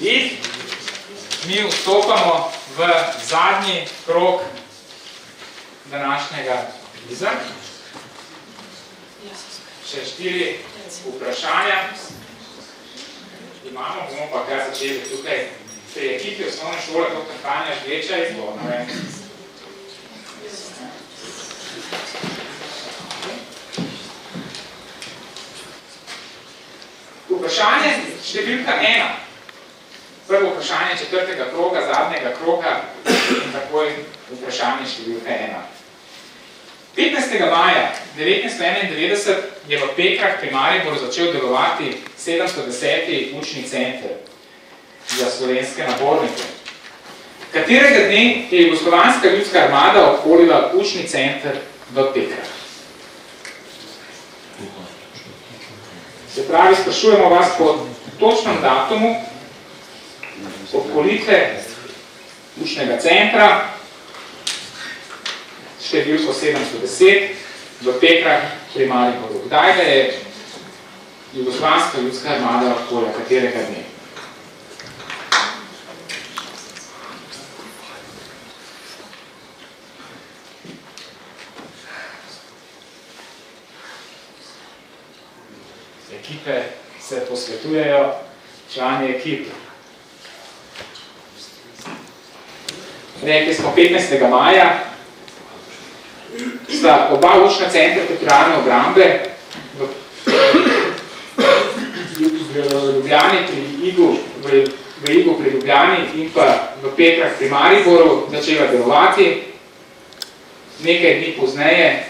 In mi vstopamo v zadnji krog današnjega kviza. Še 4 vprašanja imamo, bomo pa kar začeli tukaj pri ekipi osnovne šole dr. Tanja Žleča iz Bornove. Vprašanje številka 1. Prvo vprašanje 4. kroga, zadnjega kroga in takoj vprašanje številka 1. 15. maja 1991 je v Pekrah pri Mariboru začel delovati 710. učni center za slovenske nabornike, katerega dne je Jugoslovanska ljudska armada obkolila učni center v Pekrah. Se pravi, sprašujemo vas po točnem datumu obkolitve učnega centra številko 710 v Pekrah pri Mariboru. Kdaj ga je Jugoslovanska ljudska armada obkolila, katerega dne? Ekipe se posvetujejo, člani ekip. Rekli smo 15. maja, sta oba učna centra teritorialne obrambe v Ljubljani pri Igu pri Ljubljani in pa v Pekrah pri Mariboru začela delovati. Nekaj dni pozneje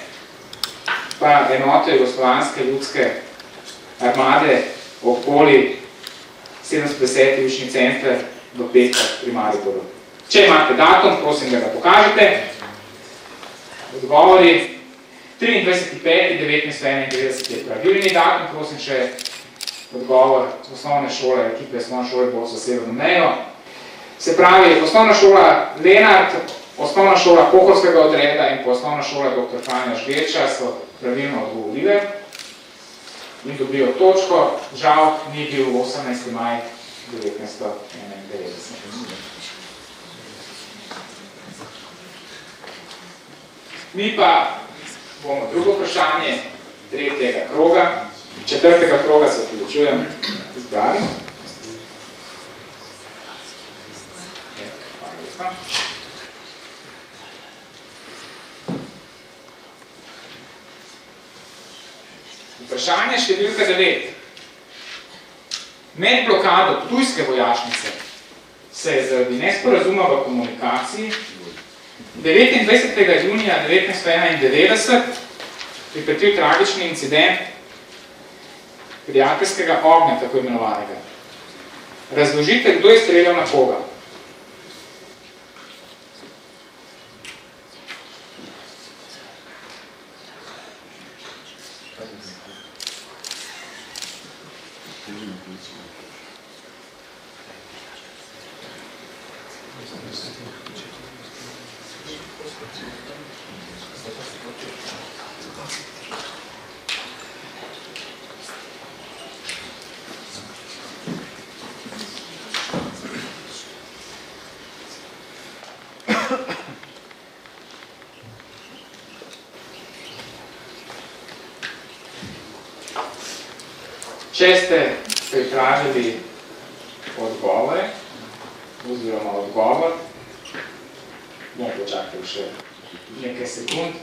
pa enote Jugoslovanske ljudske armade okoli 710. učni center v Petkah pri Mariboru. Če imate datum, prosim, da ga pokažete. Odgovori. 23.5.1991 je pravilni datum, prosim še odgovor osnovne šole, ekipe osnovne šole bo za severno mejo. Se pravi, osnovna šola Lenart, osnovna šola Pohorskega odreda in osnovna šola dr. Franja Žgeča so pravilno odgovorile in dobijo točko. Žal ni bil 18. maj 1991. Mi pa bomo drugo vprašanje tretjega kroga, četrtega kroga se vključujem izbrali. Vprašanje številka 9. Med blokado Ptujske vojašnice se je zaradi nesporazuma v komunikaciji 29. junija 1991 pripetil tragični incident prijateljskega ognja, tako imenovanega. Razložite, kdo je streljal na koga? Če ste pripravili odgovore, oziroma odgovor, bomo počakali še nekaj sekund.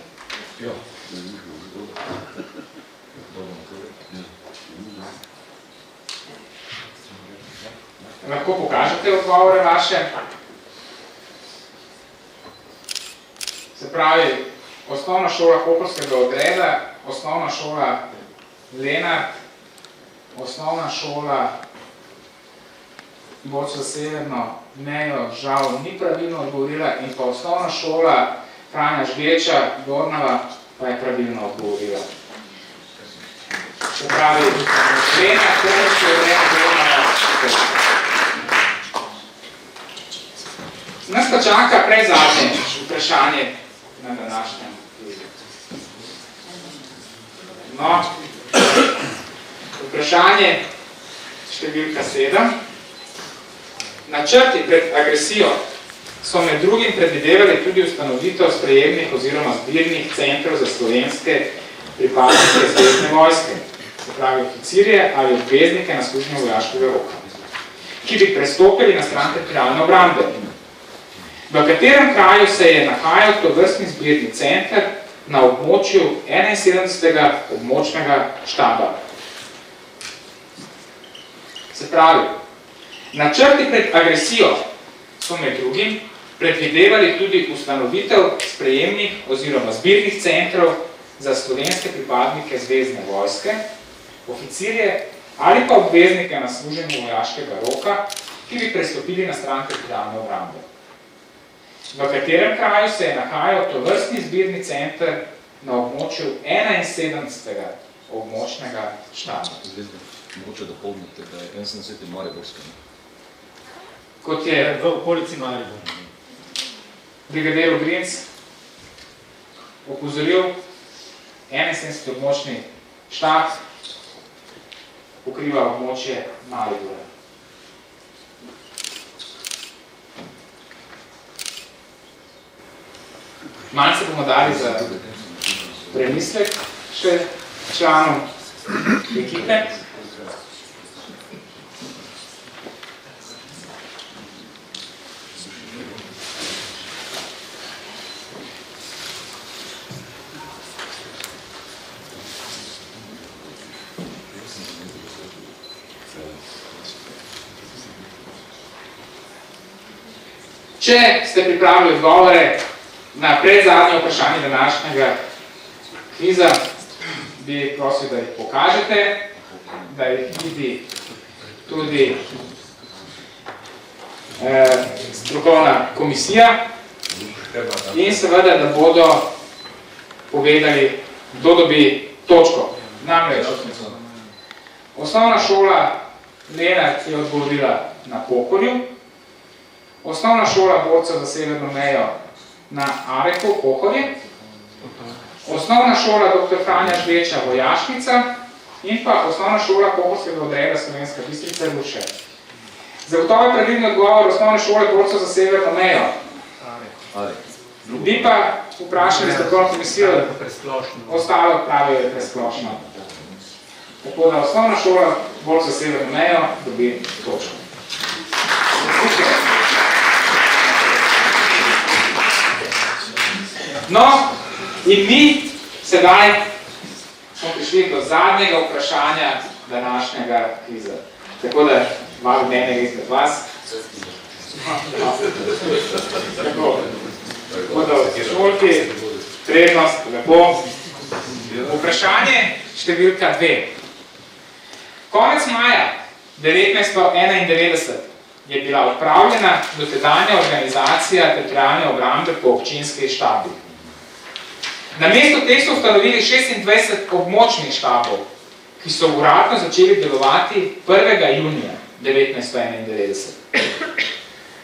Lahko pokažete odgovore vaše. Se pravi, osnovna šola Pohorskega odreda, osnovna šola Lenart, osnovna šola Boč za severno mejo žal ni pravilno odgovorila in pa osnovna šola Franja Žgeča Dornava pa je pravilno odgovorila. Se pravi, Lenart, Pohorski odred, Dornava. Nas pa čaka predzadnje vprašanje na današnjem kvizu. No, vprašanje številka 7. Načrti pred agresijo so med drugim predvidevali tudi ustanovitev sprejemnih oziroma zbirnih centrov za slovenske pripadnike zvezdne vojske, se pravi oficirje ali obveznike na služnjo vojaškega roka, ki bi prestopili na stran teritorialne obrambe. V katerem kraju se je nahajal tovrstni zbirni center na območju 71. območnega štaba? Se pravi, načrti pred agresijo so med drugim predvidevali tudi ustanovitev sprejemnih oziroma zbirnih centrov za slovenske pripadnike zvezdne vojske, oficirje ali pa obveznike na služenju vojaškega roka, ki bi prestopili na stran teritorialne obrambe. V katerem kraju se je nahajal tovrstni zbirni center na območju 71. območnega štaba? Mogoče dopolnite, da je 71. Mariborska. Kot je v okolici Maribora. brigadir Ogrinc opozoril, 71. območni štab pokriva območje Maribora. Malce bomo dali za premislek še članom ekipe. Če ste pripravili odgovore na predzadnje vprašanje današnjega kviza, bi prosil, da jih pokažete, da jih vidi tudi strokovna komisija in seveda, da bodo povedali, kdo dobi točko. Namreč, osnovna šola Lenart je odgovorila na Pohorju, osnovna šola borcev za severno mejo na Areku, Pohorje, osnovna šola dr. Franja Žveča, Vojašnica in pa osnovna šola Pohorskega odreda Slovenska Bistrica, Ruše. Zagotovo je pravilni odgovor osnovne šole borcev za severno mejo. Bi pa vprašali strokovno komisijo, ostalo pravijo je presplošno. Tako da osnovna šola borcev za severno mejo dobi točko. No, in mi sedaj smo prišli do zadnjega vprašanja današnjega kviza. Tako da malo mnenje izmed vas. Tako da šolki, prednost, lepo. Vprašanje številka 2. Konec maja 1991 je bila odpravljena dotedanja organizacija teritorialne obrambe po občinskih štabih. Namesto teh so ustanovili 26 območnih štabov, ki so uradno začeli delovati 1. junija 1991.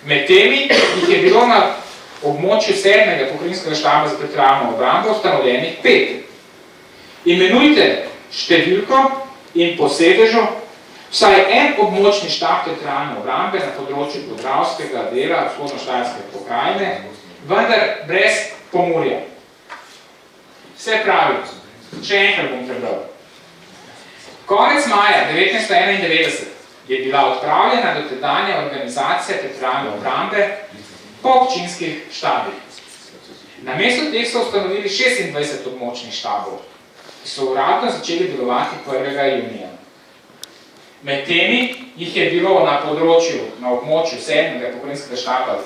Med temi jih je bilo na območju 7. pokrajinskega štaba za teritorialno obrambo ustanovljenih 5. Imenujte številko in po sedežu vsaj en območni štab teritorialne obrambe na področju podravskega dela vzhodno-štajerske pokrajine, vendar brez Pomurja. Vse pravi, še enkrat bom prebral. Konec maja 1991 je bila odpravljena dotedanja organizacija teritorialne obrambe po občinskih štabih. Namesto teh so ustanovili 26 območnih štabov, ki so uradno začeli delovati 1. junija. Med temi jih je bilo na območju 7. pokrajinskega štaba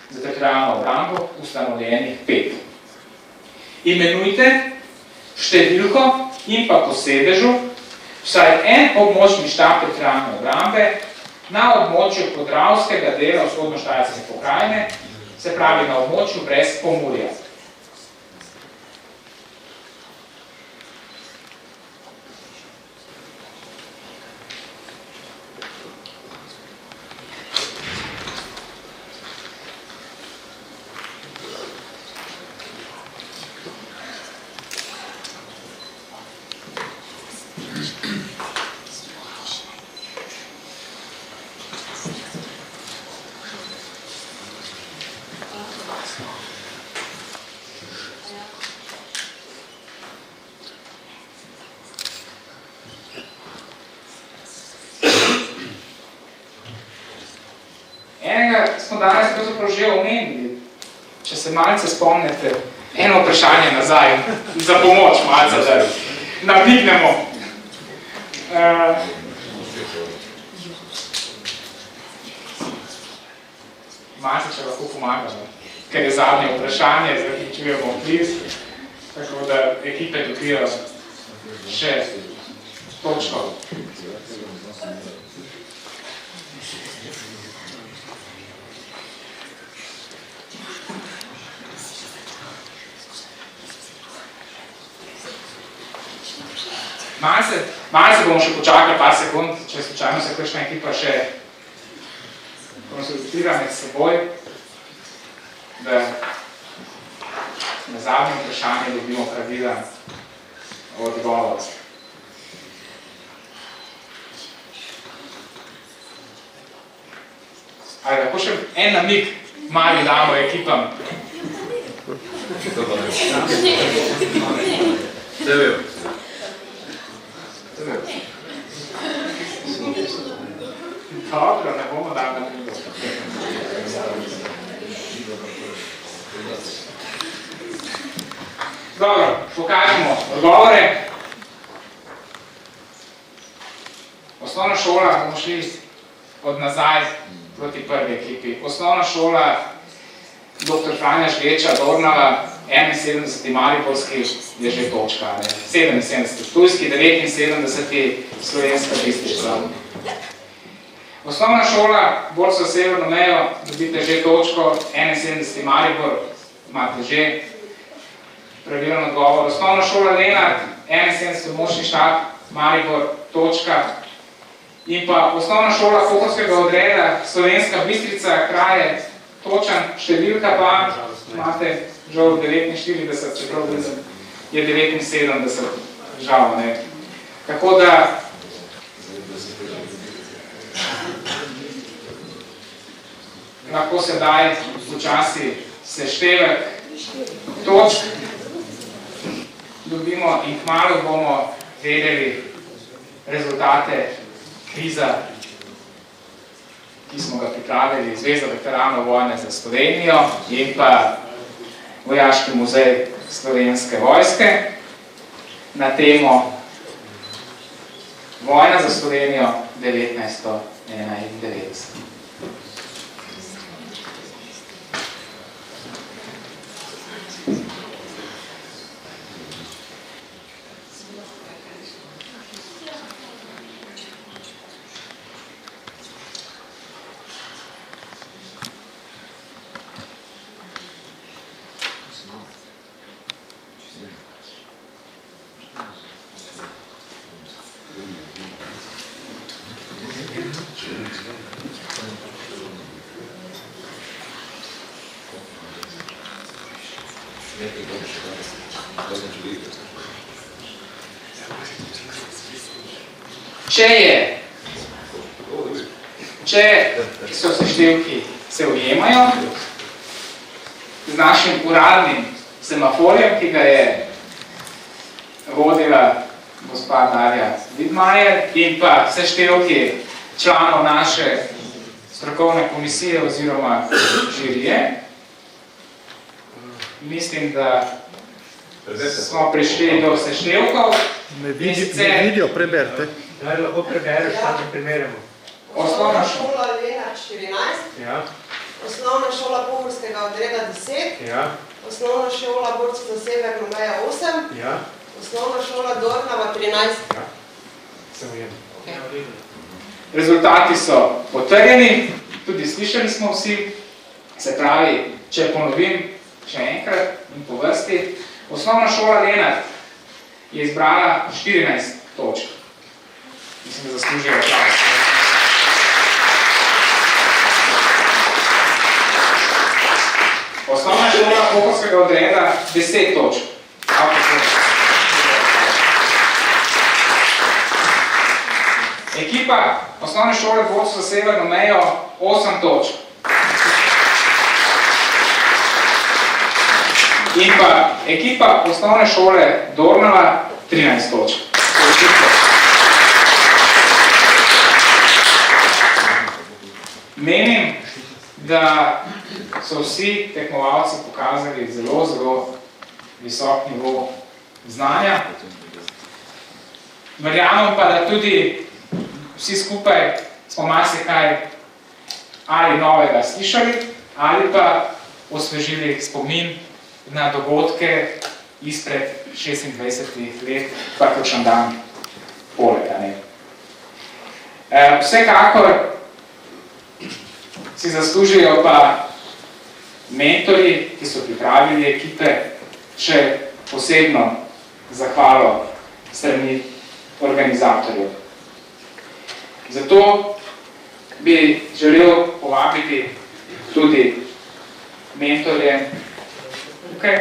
za teritorialno obrambo ustanovljenih 5. Imenujte številko in pa po sedežu vsaj en območni štab teritorialne obrambe na območju podravskega dela vzhodno-štajerske pokrajine, se pravi na območju brez Pomurja. Smo danes pravzaprav že omenili, če se malce spomnite, eno vprašanje nazaj, za pomoč malce, da napignemo. Malce, če lahko pomagamo, ker je zadnje vprašanje, zaključujemo kviz, tako da ekipe dobijo še točko. Malce bomo še počakali par sekund, če slučajno se kakšna ekipa še konsultira med seboj, da na zadnjem vprašanju dobimo pravilen odgovor. Ali lahko še en namig mali damo ekipam? Dobro, ne bomo dali na mido. Dobro, pokažemo odgovore. Osnovna šola, bomo šli od nazaj proti prvi ekipi. Osnovna šola dr. Franja Žveča, Dornava, 71. Mariborski je že točka, 77. Ptujski, 79. Slovenska Bistrica. Osnovna šola, Borca za severno mejo, dobite že točko, 71. Maribor, imate že pravilen odgovor. Osnovna šola Lenart, 71. močni štab, Maribor, točka. In pa osnovna šola Pohorskega odreda, Slovenska Bistrica, kraje, točen, številka pa, imate žal 49, čeprav je 79, žal, ne. Tako da, lahko sedaj počasi seštevek točk dobimo in kmalu bomo vedeli rezultate kviza, ki smo ga pripravili Zveza veteranov vojne za Slovenijo in pa Vojaški muzej Slovenske vojske na temo Vojna za Slovenijo 1991. Če so seštevki se ujemajo z našim uradnim semaforjem, ki ga je vodila gospa Darja Vidmajer in pa seštevki članov naše strokovne komisije oziroma žirije, mislim, da smo prišli do seštevkov. Ne vidijo, preberte. Daj, lahko prebereš, da primerjamo. Osnovna šola Lenart 14, ja. Osnovna šola Pohorskega odreda 10, ja. Osnovna šola Borca za severno mejo 8, ja. Osnovna šola Dornava 13. Ja. Sem ujem. Okay. Rezultati so potrjeni, tudi slišali smo vsi, se pravi, če ponovim še enkrat in po vrsti, Osnovna šola Lenart je izbrala 14 točk. Mislim, da zaslužijo aplavz. Osnovna šola Pohorskega odreda 10 točk. Ekipa Osnovne šole Borca za severno mejo 8 točk. In pa ekipa Osnovne šole Dornava 13 točk. Menim, da so vsi tekmovalci pokazali zelo visok nivo znanja. Verjamem pa, da tudi vsi skupaj smo marsikaj ali novega slišali, ali pa osvežili spomin na dogodke izpred 26 let, pa kakšen dan polega. Vsekakor si zaslužijo pa mentori, ki so pripravili ekipe, še posebno zahvalo strani organizatorjev. Zato bi želel povabiti tudi mentorje tukaj.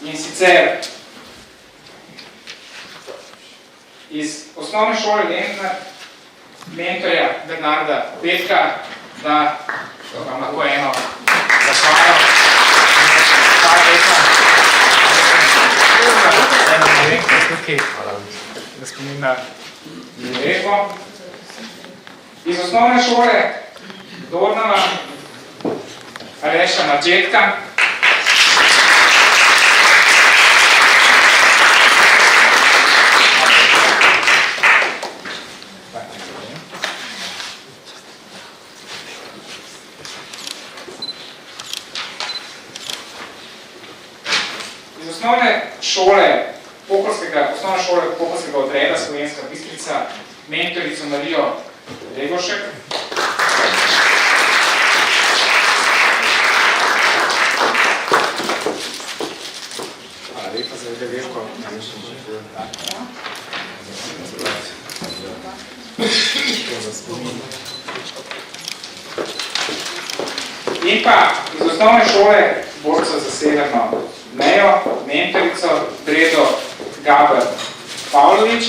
In sicer iz Osnovne šole Lenart mentorja Bernarda Petka, da vam lahko eno zahvalo. Hvala lepa. Eno malenko tukaj, da spomin na lepo. Iz Osnovne šole Dornava Aleša Mađetka. Osnovna šola Pohorskega odreda Slovenska Bistrica, mentorico Marijo Gregoršek. Hvala lepa za udeležbo. In pa iz osnovne šole borca za severno mejo, mentorico Bredo Gaber Pavlović.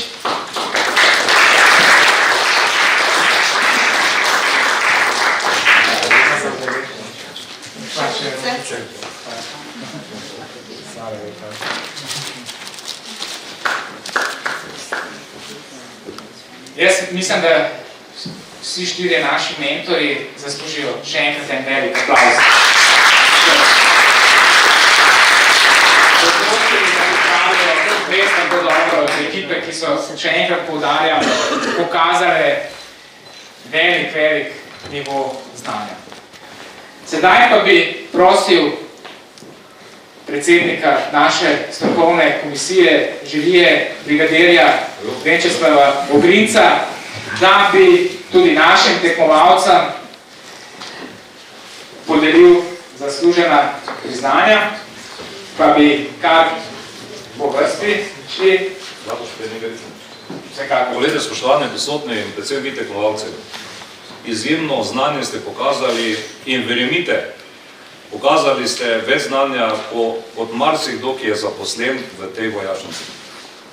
Jaz mislim, da vsi štirje naši mentori zaslužijo še enkrat en velik aplavz. Res tako dobro ekipe, ki so, še enkrat poudarjam, pokazale velik nivo znanja. Sedaj pa bi prosil predsednika naše strokovne komisije, žirije, brigadirja Venčeslava Ogrinca, da bi tudi našim tekmovalcem podelil zaslužena priznanja, pa bi kar po vrsti šli. Poglejte, spoštovani prisotni in predvsem vi tekmovalci, izjemno znanje ste pokazali in verjemite, pokazali ste več znanja kot marsikdo, ki je zaposlen v tej vojašnici.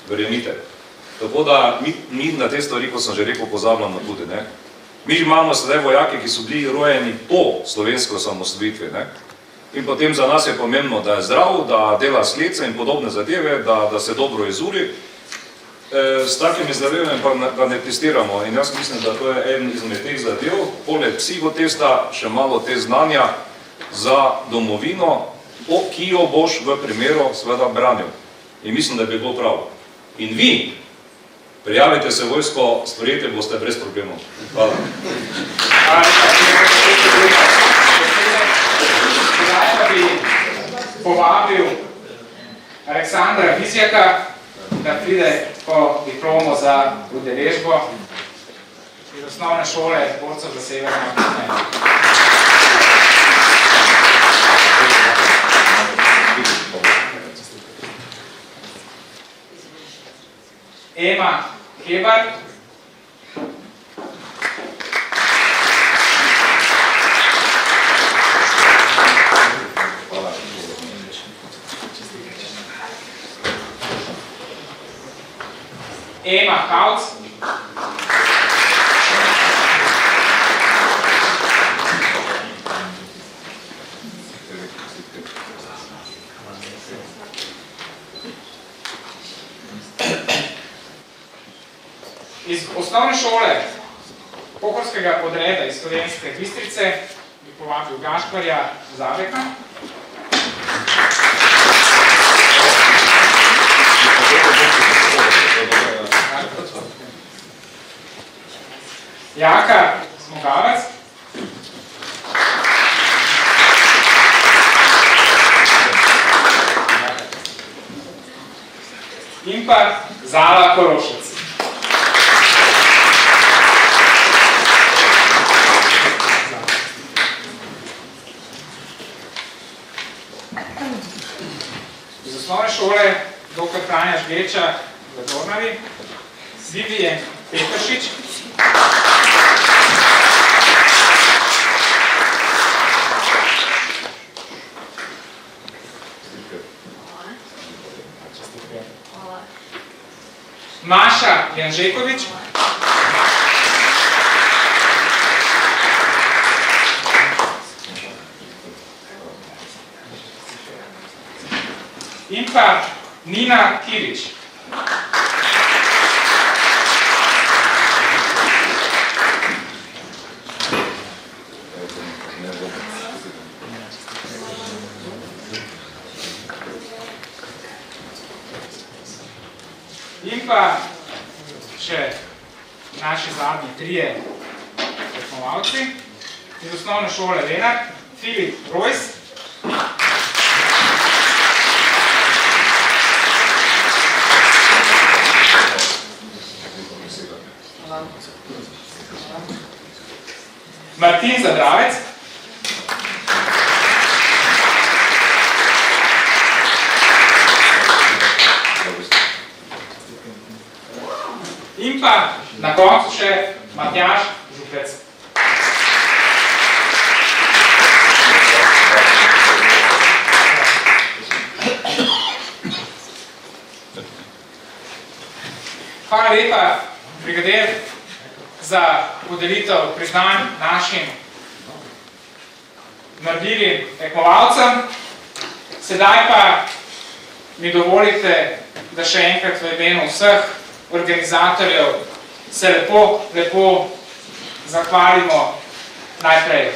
Verjemite. Tako da mi na te stvari, kot sem že rekel, pozabljamo tudi. Mi imamo sedaj vojaki, ki so bili rojeni po slovenski osamosvojitvi. In potem za nas je pomembno, da je zdrav, da dela sklece in podobne zadeve, da se dobro izuri. S takimi zdravljami pa ne testiramo in jaz mislim, da to je en izmed teh zadev, poleg psihotesta še malo te znanja za domovino, ki jo boš v primeru seveda branil. In mislim, da bi bilo prav. In vi prijavite se vojsko, sprejete boste brez problemov. Hvala. Zdaj pa bi povabil Aleksandra Vizjaka, da pride po diplomo za udeležbo iz osnovne šole borcev za severno mejo. Ema Hebar. Ema Kauc. Iz osnovne šole Pohorskega podreda iz Slovenske Bistrice bi povabil Gašparja Zabeka. Jaka Smogavac. In pa Zala Korošec. Iz osnovne šole dr. Franja Žgeča v Dornavi, Vivian Petršič. Maša Janžekovič. In pa Nina Kirič. In pa še naši zadnji trije tekmovalci iz osnovne šole Lenart, Filip Rojs. Martin Zadravec. In pa na koncu še Matjaž Župec. Hvala lepa, brigadir, za podelitev priznanj našim marljivim tekmovalcem. Sedaj pa mi dovolite, da še enkrat v imenu vseh organizatorjev se lepo zahvalimo najprej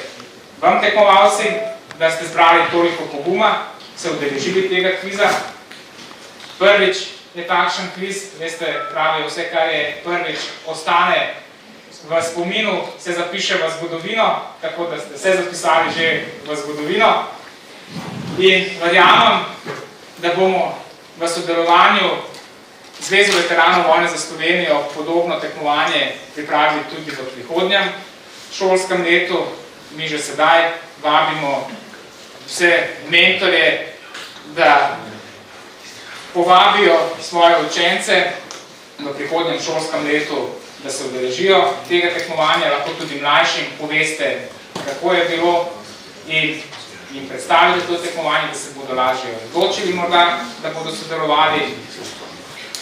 vam tekmovalci, da ste zbrali toliko poguma, se udeležili tega kviza. Prvič je takšen kviz, veste, pravijo vse, kar je prvič, ostane v spominu, se zapiše v zgodovino, tako da ste se zapisali že v zgodovino. In verjamem, da bomo v sodelovanju Zvezo veteranov vojne za Slovenijo podobno tekmovanje pripravili tudi v prihodnjem šolskem letu. Mi že sedaj vabimo vse mentorje, da povabijo svoje učence v prihodnjem šolskem letu, da se udeležijo tega tekmovanja, lahko tudi mlajšim poveste, kako je bilo in jim predstavite to tekmovanje, da se bodo lažje odločili morda, da bodo sodelovali.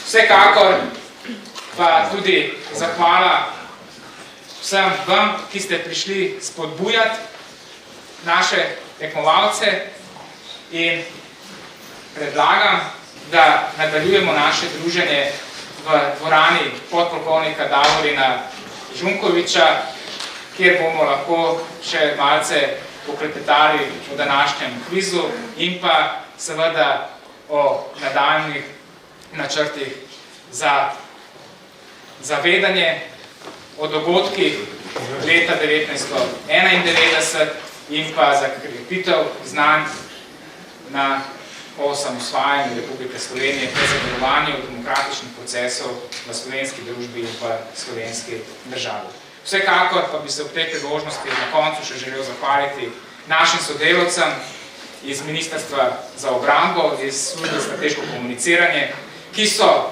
Vsekakor pa tudi zahvala vsem vam, ki ste prišli spodbujati naše tekmovalce in predlagam, da nadaljujemo naše druženje v dvorani podpolkovnika Davorina Žunkoviča, kjer bomo lahko še malce poklepetali o današnjem kvizu in pa seveda o nadaljnjih načrtih za zavedanje o dogodkih leta 1991 in pa za krepitev znanj na osamosvajanju Republike Slovenije pri zavarovanju demokratičnih procesov v slovenski družbi in pa slovenski državi. Vsekakor pa bi se ob tej priložnosti na koncu še želel zahvaliti našim sodelavcem iz Ministrstva za obrambo, iz službe za strateško komuniciranje, ki so,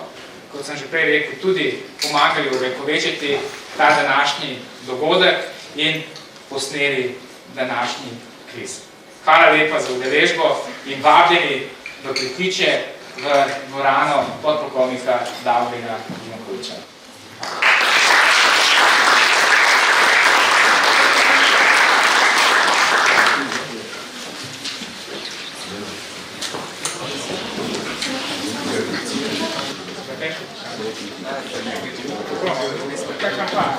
kot sem že prej rekel, tudi pomagali uvekovečiti ta današnji dogodek in posneli današnji kviz. Hvala lepa za udeležbo in vabljeni v pritličje v dvorano podpolkovnika Davorina Žunkoviča. Kakšna hvala?